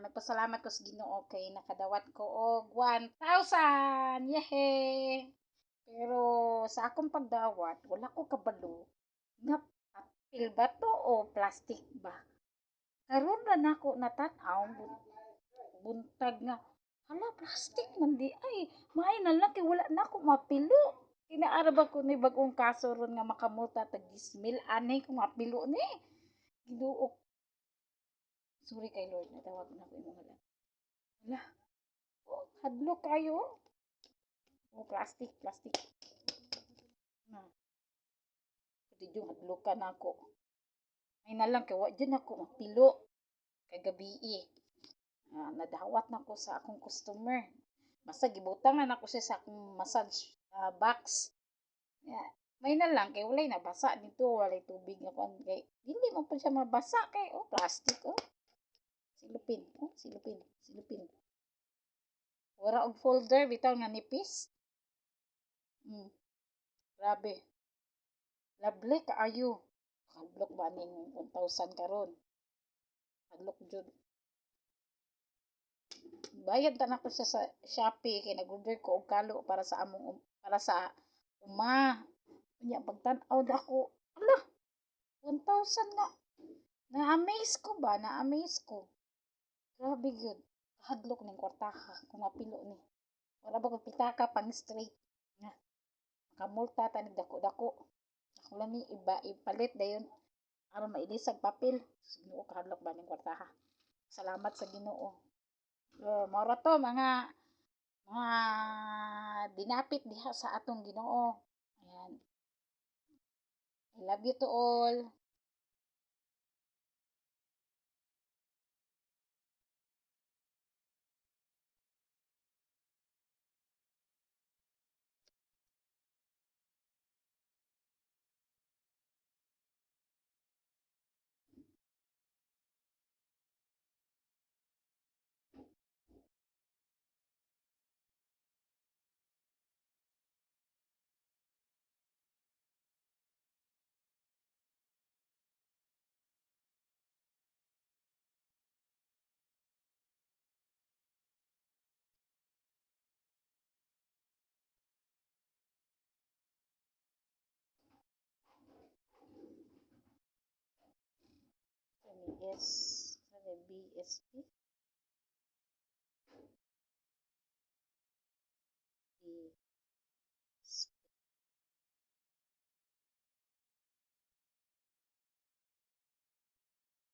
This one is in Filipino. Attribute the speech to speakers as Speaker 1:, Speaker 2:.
Speaker 1: Nagpasalamat ko sa Ginoo kay nakadawat ko og 1,000. Yehey! Pero sa akong pagdawat, wala ko kabalo nga papel ba to o plastic ba? Karon ra nako natan-aw buntag nga hala plastic man di ay maay na lang kay wala na ko mapilo. Kinaara ba ko ni bagong kaso ron nga makamulta tag 10,000 ani kung mapilo ni. Ginoo. Sorry kay Lord, natawag na ko imong hala. Hala, oh, hadlok kayo. Oh, plastic. Na, pwede yung hadlokan na ako. Ay na lang kay wa dyan ako mapilo. Kay gabi nadawat na ko sa akong customer. Basta gibutang na nako siya sa akong massage box. Yeah. May na lang kay walay nabasa dito, walay tubig nga kon kay dili man po siya mabasa kay plastic silupin. Wala og folder bitaw nga nipis. Grabe. Lovely kaayo. Hadlok ba ning 1,000 karon? Hadlok jud. Bayad ta nako siya sa Shopee kay nag-order ko og kalo para sa uma. Unya pagtan-aw dako. Ala, 1,000 nga. Na-amaze ko. Grabe gyud. Hadlok ning kwartaha kung mapilo ni. Wala ba kung pitaka pang straight nga. Makamulta ta ni dako-dako. Ako lang ni iba ipalit dayon aron mailisag papel. Ginoo kahadlok ba ning kwartaha. Salamat sa Ginoo. Mora to mga dinapit diha sa atong Ginoo. Ayan. I love you to all. Yes, BSP.